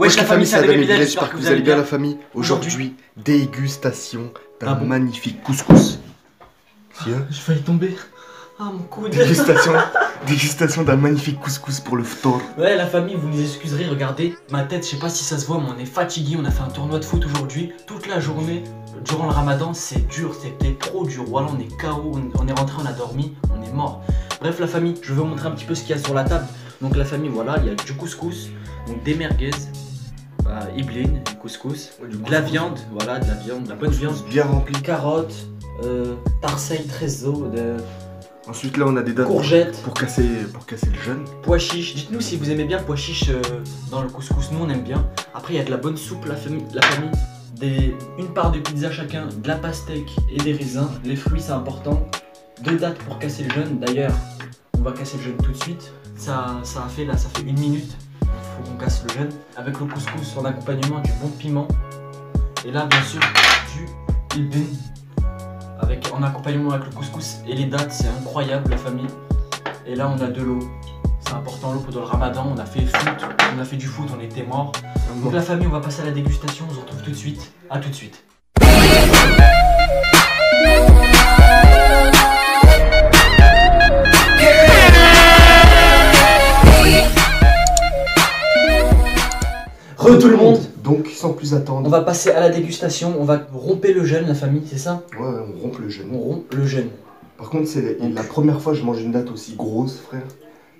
Wesh la famille, c'est Adam et Bilal, j'espère que vous allez bien la famille. Aujourd'hui, dégustation d'un magnifique couscous. Je failli tomber. Ah mon coude. Dégustation d'un magnifique couscous pour le ftor. Ouais la famille, vous nous excuserez, regardez ma tête, je sais pas si ça se voit, mais on est fatigué, on a fait un tournoi de foot aujourd'hui. Toute la journée, durant le ramadan, c'est dur, c'était trop dur. Voilà, on est KO, on est rentré, on a dormi, on est mort. Bref la famille, je vais vous montrer un petit peu ce qu'il y a sur la table. Donc la famille, voilà, il y a du couscous, donc des merguez, iblin, du couscous, de la viande, voilà, de la bonne viande, bien rempli, carottes, tarseille, trésor, de... Ensuite là on a des dattes courgettes pour casser le jeûne. Pois chiches, dites-nous si vous aimez bien le pois chiche dans le couscous, nous on aime bien. Après il y a de la bonne soupe la famille, une part de pizza chacun, de la pastèque et des raisins. Les fruits c'est important, 2 dattes pour casser le jeûne. D'ailleurs on va casser le jeûne tout de suite. Ça fait 1 minute, il faut qu'on casse le jeûne. Avec le couscous en accompagnement du bon piment. Et là bien sûr du ilbin. En accompagnement avec le couscous et les dattes, c'est incroyable la famille. Et là on a de l'eau, c'est important l'eau pendant le ramadan, on a fait du foot, on était morts. Donc la famille, on va passer à la dégustation, on se retrouve tout de suite, à tout de suite. Tout le monde. Donc sans plus attendre, on va passer à la dégustation, on va rompre le jeûne la famille, c'est ça? Ouais, on rompt le jeûne. On rompt le jeûne. Par contre c'est la première fois que je mange une date aussi grosse frère.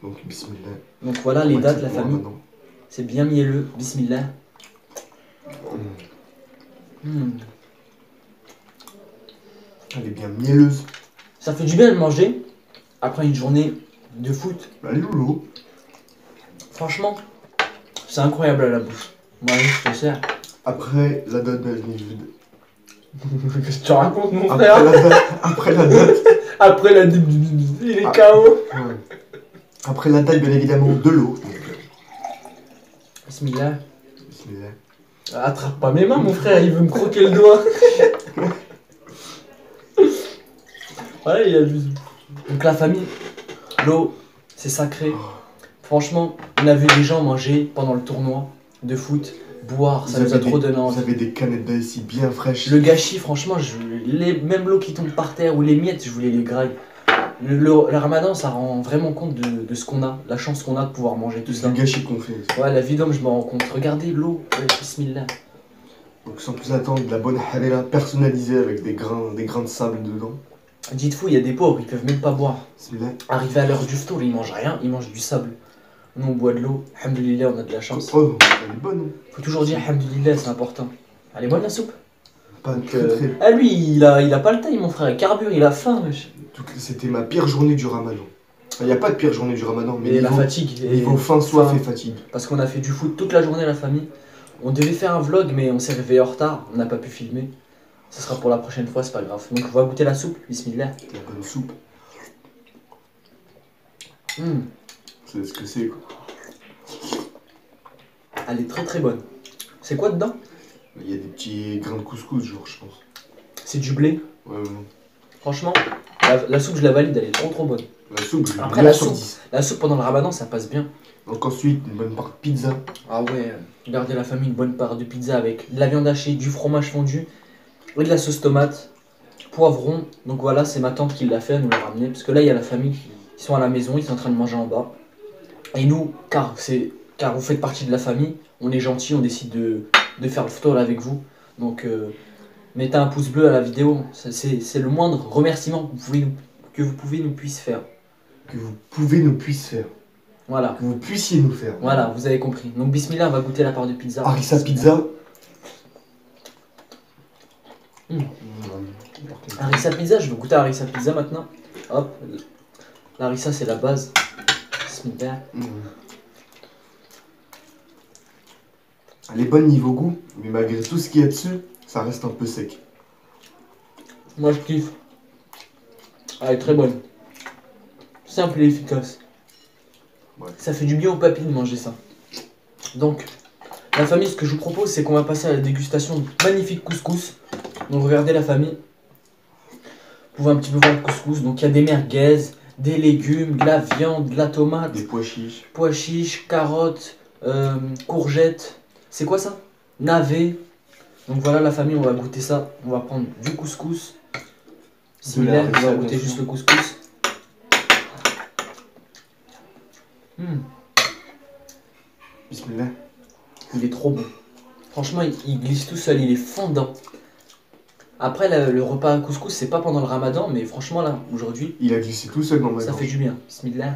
Donc bismillah. Donc voilà les dates la famille. C'est bien mielleux, bismillah. Elle est bien mielleuse. Ça fait du bien de manger après une journée de foot. Bah loulou. Franchement, c'est incroyable à la bouche. Moi je te sers. Après la date de vide. Qu'est-ce que tu racontes mon frère? Après la date. Après la date, il est KO. Ouais. Après la date bien évidemment de l'eau. Bismillah. Bismillah. Attrape pas mes mains mon frère, il veut me croquer le doigt. Voilà, il a juste... Donc la famille, l'eau, c'est sacré. Franchement, on a vu des gens manger pendant le tournoi de foot, boire, ça nous a trop donné envie. Vous avez des canettes d'ici bien fraîches. Le gâchis, franchement, même l'eau qui tombe par terre ou les miettes, je voulais les grailler. Le ramadan, ça rend vraiment compte de ce qu'on a, la chance qu'on a de pouvoir manger tout ça. Le gâchis qu'on fait. Ouais, la vie d'homme, je me rends compte. Regardez l'eau, ouais, bismillah. Donc sans plus attendre, de la bonne harira personnalisée avec des grains de sable dedans. Dites-vous, il y a des pauvres, ils peuvent même pas boire. Bismillah. Arrivé à l'heure du ftour, ils mangent rien, ils mangent du sable. Nous on boit de l'eau, alhamdoulilah, on a de la chance. Oh, elle est bonne. Faut toujours dire alhamdoulilah, c'est important. Elle est bonne la soupe? Pas très. Ah lui, il a pas le temps, mon frère, il carbure, il a faim. C'était ma pire journée du ramadan. Il n'y a pas de pire journée du ramadan, mais la fatigue. Niveau faim, soif et fatigue. Parce qu'on a fait du foot toute la journée la famille. On devait faire un vlog, mais on s'est réveillé en retard, on n'a pas pu filmer. Ce sera pour la prochaine fois, c'est pas grave. Donc on va goûter la soupe, bismillah. La bonne soupe. C'est ce que c'est quoi. Elle est très très bonne. C'est quoi dedans? Il y a des petits grains de couscous, genre, je pense. C'est du blé. Ouais. Franchement, la soupe, je la valide, elle est trop bonne. La soupe, après la soupe pendant le ramadan, ça passe bien. Donc ensuite, une bonne part de pizza. Ah ouais, regardez la famille, une bonne part de pizza avec de la viande hachée, du fromage fondu et de la sauce tomate, poivron. Donc voilà, c'est ma tante qui l'a fait, elle nous l'a ramené. Parce que là, il y a la famille qui sont à la maison, ils sont en train de manger en bas. Et nous, car vous faites partie de la famille, on est gentils, on décide de faire le photo avec vous. Donc mettez un pouce bleu à la vidéo, c'est le moindre remerciement que vous pouvez nous puissiez faire. Que vous pouvez nous puissiez faire. Voilà. Que vous puissiez nous faire. Voilà, vous avez compris. Donc bismillah, on va goûter la part de pizza. Harissa pizza. Harissa pizza, je vais goûter à Harissa pizza maintenant. Hop. La harissa c'est la base. Bismillah. Elle est bonne niveau goût, mais malgré tout ce qu'il y a dessus, ça reste un peu sec. Moi je kiffe. Elle est très bonne. Simple et efficace. Ouais. Ça fait du bien aux papilles de manger ça. Donc, la famille, ce que je vous propose, c'est qu'on va passer à la dégustation de magnifique couscous. Donc regardez la famille. Vous pouvez un petit peu voir le couscous. Donc il y a des merguez, des légumes, de la viande, de la tomate, des pois chiches, carottes, courgettes, C'est quoi ça? Navet. Donc voilà la famille, on va goûter ça. On va prendre du couscous. Similaire, on va harissa, goûter bien juste sûr. le couscous. Bismillah. Il est trop bon. Franchement, il glisse tout seul, il est fondant. Après, le repas couscous, c'est pas pendant le ramadan, mais franchement, là, aujourd'hui, Il a glissé tout seul dans ma ça gorge. fait du bien. Bismillah.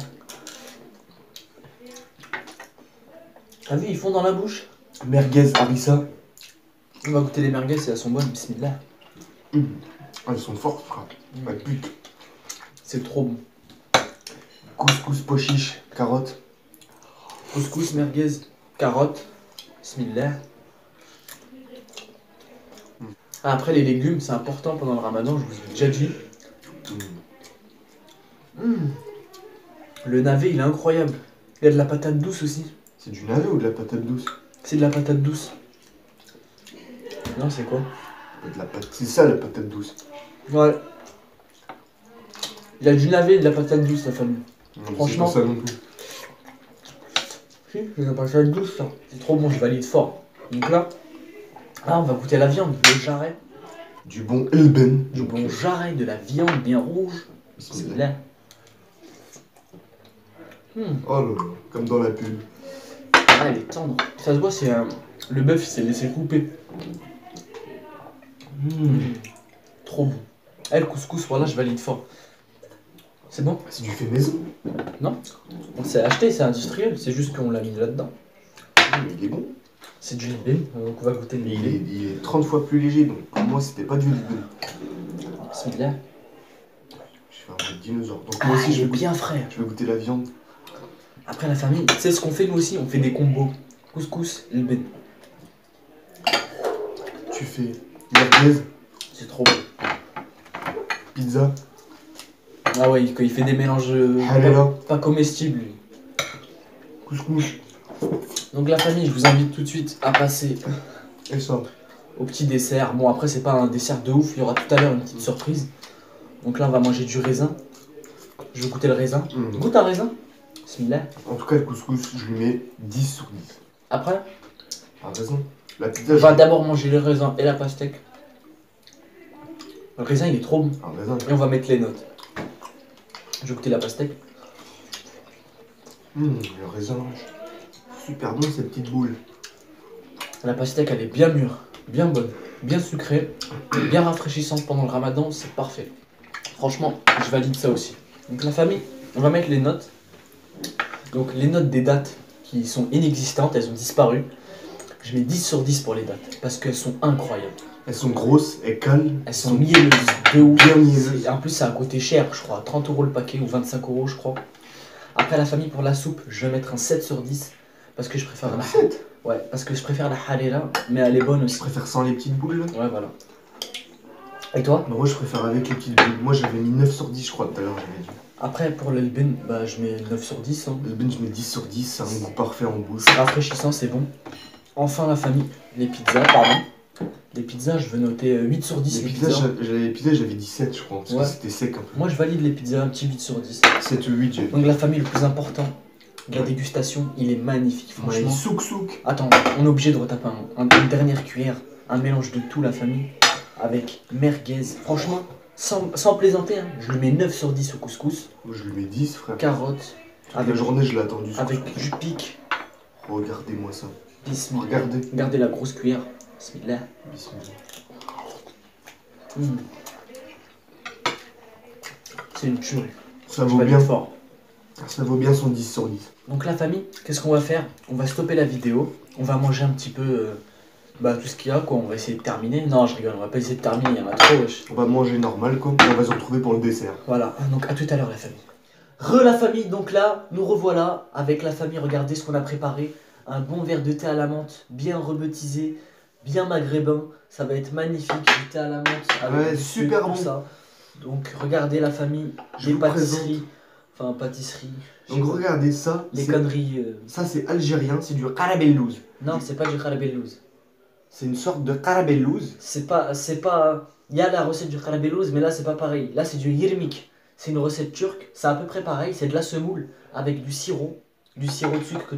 T'as vu, ils font dans la bouche. Merguez, harissa. On va goûter les merguez, elles sont bonnes. Bismillah. Ah, elles sont fortes, frère. Ah, pute. C'est trop bon. Couscous, pois chiche, carottes. Couscous, merguez, carottes. Bismillah. Ah, après, les légumes, c'est important pendant le ramadan, je vous ai déjà dit. Le navet, il est incroyable. Il y a de la patate douce aussi. C'est du navet ou de la patate douce? C'est de la patate douce. Non, c'est quoi? C'est ça la patate douce. Ouais. Il y a du navet et de la patate douce, la famille. Non, Franchement. c'est pas ça non plus. Si, c'est de la patate douce, ça. C'est trop bon, je valide fort. Donc là, on va goûter la viande, le jarret. Du bon elben. Du bon jarret, de la viande bien rouge. C'est Bismillah. là. Oh là là, comme dans la pub. Ah, elle est tendre. Ça se voit, c'est le bœuf, il s'est laissé couper. Trop bon. Eh, le couscous, voilà, je valide fort. C'est bon? C'est du fait maison. Non? On s'est acheté, c'est industriel, c'est juste qu'on l'a mis là-dedans. Mais il est bon. C'est du libé, donc on va goûter le Mais libé. il est 30 fois plus léger, donc pour moi c'était pas du elben. Bismillah. Je fais un vrai dinosaure. Donc moi aussi il je est vais, bien frais. je vais goûter la viande. Après la famille, tu sais ce qu'on fait nous aussi? On fait des combos. Couscous, libé. Tu fais merguez, C'est trop bon. pizza, Ah ouais, quand il fait des mélanges halala, pas comestibles, lui. couscous, Donc la famille, je vous invite tout de suite à passer et ça. au petit dessert. Bon, après, c'est pas un dessert de ouf, il y aura tout à l'heure une petite surprise. Donc là, on va manger du raisin. Je vais goûter le raisin. Goûte un raisin. Bismillah. En tout cas, le couscous, je lui mets 10 sur 10. Après, Ah, raison. La pizza, on je va d'abord manger le raisin et la pastèque. Le raisin, il est trop bon. Ah, raisin. Et on va mettre les notes. Je vais goûter la pastèque. Le raisin, super bon cette petite boule. La pastèque, elle est bien mûre, bien bonne, bien sucrée, bien rafraîchissante pendant le ramadan, c'est parfait. Franchement, je valide ça aussi. Donc la famille, on va mettre les notes. Donc les notes des dates qui sont inexistantes, elles ont disparu. Je mets 10 sur 10 pour les dates, parce qu'elles sont incroyables. Elles sont grosses, elles calent. Elles sont mielleuses, de ouf. bien mielleuses. Et en plus, ça a coûté cher, je crois, 30 € le paquet ou 25 € je crois. Après la famille, pour la soupe, je vais mettre un 7 sur 10, parce que je préfère la... 7. Ouais, parce que je préfère la harira, mais elle est bonne Je aussi. préfère sans les petites boules là. Ouais, voilà. Et toi? Moi je préfère avec les petites boules. Moi j'avais mis 9 sur 10 je crois tout à l'heure j'avais dit. Après, pour le ben, bah, je mets 9 sur 10. Hein. Le ben je mets 10 sur 10, c'est un goût parfait en bouche. C'est rafraîchissant, c'est bon. Enfin, la famille, les pizzas, pardon. Les pizzas, je veux noter 8 sur 10. Les pizzas j'avais 17 je crois, parce Ouais. que c'était sec un peu. Moi, je valide les pizzas, un petit 8 sur 10. 7 ou 8 j'ai. Donc, la famille, le plus important de la dégustation, il est magnifique, Ouais, franchement. souk souk. Attends, on est obligé de retaper une dernière cuillère, un mélange de tout, la famille, avec merguez. Franchement, sans plaisanter, hein, je lui mets 9 sur 10 au couscous, Moi je lui mets 10 frère. carottes, Toute la journée je l'ai attendu. ce avec couscous. du pic. Regardez-moi ça. Bismillah. Regardez. Regardez la grosse cuillère. Bismillah. Bismillah. C'est une tuerie. Ça Je vaut valide bien. fort. Ça vaut bien son 10 sur 10. Donc la famille, qu'est-ce qu'on va faire? On va stopper la vidéo. On va manger un petit peu tout ce qu'il y a quoi. On va essayer de terminer. Non, je rigole, on va pas essayer de terminer, il y en a trop wesh. On va manger normal quoi. Et on va se retrouver pour le dessert. Voilà, donc à tout à l'heure la famille. La famille, donc là, nous revoilà avec la famille. Regardez ce qu'on a préparé. Un bon verre de thé à la menthe, bien rebaptisé, bien maghrébin. Ça va être magnifique, du thé à la menthe. avec Ouais, du super sucre, bon. tout ça. Donc regardez la famille, Je des vous pâtisseries. Enfin, pâtisseries. je sais Donc pas, regardez ça. les c'est- conneries. Ça c'est algérien, c'est du karabellouz. Non, c'est pas du kharabellouz. C'est une sorte de karabellouz. C'est pas. Il y a la recette du kharabellouz, mais là c'est pas pareil. Là c'est du yirmik. C'est une recette turque. C'est à peu près pareil. C'est de la semoule avec du sirop de sucre que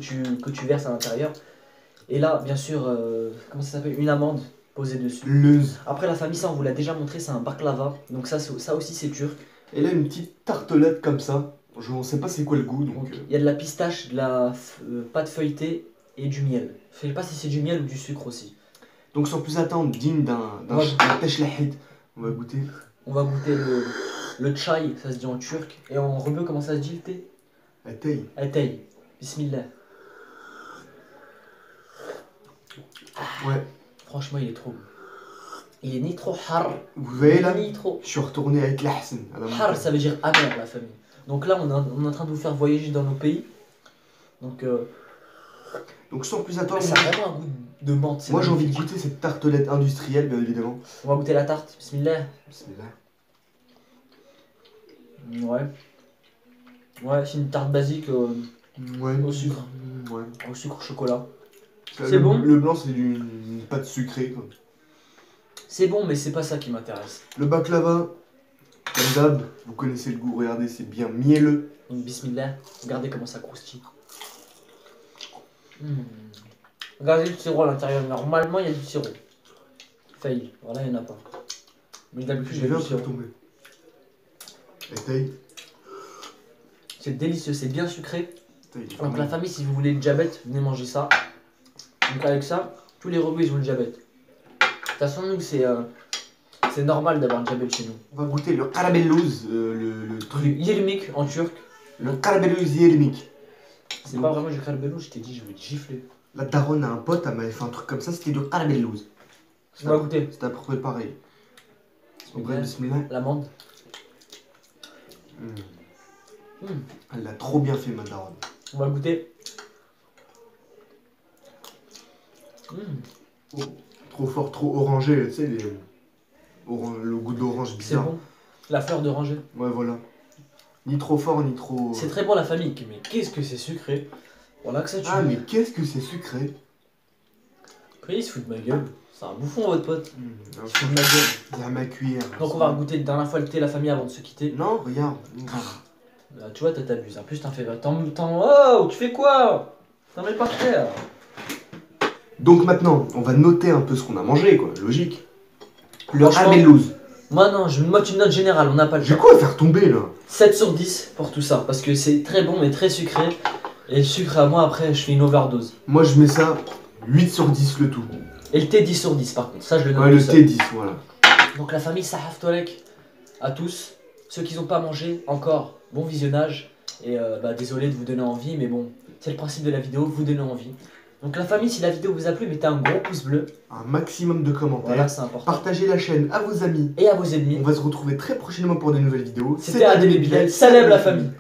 tu verses à l'intérieur. Et là, bien sûr, comment ça s'appelle? Une amande posée dessus. Leuse. Après, la famille, ça, on vous l'a déjà montré, c'est un baklava. Donc ça aussi, c'est turc. Et là, une petite tartelette comme ça. Je ne sais pas c'est quoi le goût, donc... Il y a de la pistache, de la pâte feuilletée et du miel. Je sais pas si c'est du miel ou du sucre aussi. Donc sans plus attendre, digne d'un tesh lahid. On va goûter. On va goûter le chai, ça se dit en turc. Et en rebeu, comment ça se dit le thé? Atay. Atay. Bismillah. Ouais. Franchement, il est trop bon. Il est ni trop har, Vous voyez là, ni trop... je suis retourné avec l'ahsen. Har, ça veut dire amer, la famille. Donc là, on est en train de vous faire voyager dans nos pays. Donc sans plus attendre, ça a vraiment un goût de menthe. moi j'ai envie de goûter cette tartelette industrielle, bien évidemment. On va goûter la tarte. Bismillah. Bismillah. Ouais. Ouais, c'est une tarte basique Ouais. au sucre. Ouais. Au sucre chocolat. Ça, C'est bon. Le blanc, c'est une pâte sucrée, quoi. C'est bon, mais c'est pas ça qui m'intéresse. Le baklava, comme d'hab, vous connaissez le goût, regardez, c'est bien mielleux. Donc bismillah, regardez comment ça croustille. Regardez le sirop à l'intérieur. Normalement, il y a du sirop. Fail. Voilà, il n'y en a pas. Mais d'habitude, J'ai il y vu a un du truc sirop. tomber. Essaye. C'est délicieux, c'est bien sucré. Essaye. Donc la famille, si vous voulez le diabète, venez manger ça. Donc avec ça, tous les rebeux, ils ont le diabète. De toute façon, nous, c'est normal d'avoir le diabète chez nous. On va goûter le karamellouz, le truc. Yirmik en turc. Le karamellouz yermik. C'est pas vraiment du karbelou, je t'ai dit, je vais te gifler. La daronne a un pote, elle m'avait fait un truc comme ça, c'était du karamellouz. On va goûter. C'était à peu près pareil. On va bismillah. L'amande. Elle l'a trop bien fait, ma daronne. On va goûter. Oh, trop fort, trop orangé, tu sais, le goût d'orange C'est bizarre. bon. La fleur d'oranger. Ouais, voilà. Ni trop fort, ni trop... C'est très bon la famille, mais qu'est-ce que c'est sucré. Voilà que ça tue. Ah, mais qu'est-ce que c'est sucré. Après, il se fout de ma gueule. C'est un bouffon, votre pote. Il Il se fout de ma gueule. y a ma cuillère. Donc on va goûter une dernière fois le thé, la famille, avant de se quitter. Non, regarde. Là, tu vois, t'abuses. En plus, t'en fais... Oh, tu fais quoi? T'en mets par terre. Donc maintenant, on va noter un peu ce qu'on a mangé, quoi, logique. Le Franchement, karamellouz. Moi, non, je note une note générale, on n'a pas le J'ai temps. quoi à faire tomber, là? 7 sur 10 pour tout ça, parce que c'est très bon, mais très sucré. Et le sucre, à moi, après, je fais une overdose. Moi, je mets ça 8 sur 10 le tout. Et le thé, 10 sur 10, par contre. Ça, je le note Ouais, tout le seul. thé 10, voilà. Donc la famille Sahaf Tolek à tous. Ceux qui n'ont pas mangé encore, bon visionnage. Et désolé de vous donner envie, mais bon, c'est le principe de la vidéo, vous donner envie. Donc la famille, si la vidéo vous a plu, mettez un gros pouce bleu. Un maximum de commentaires. Voilà, c'est important. Partagez la chaîne à vos amis. Et à vos ennemis. On va se retrouver très prochainement pour de nouvelles vidéos. C'était ADB Bilal. Salam la famille.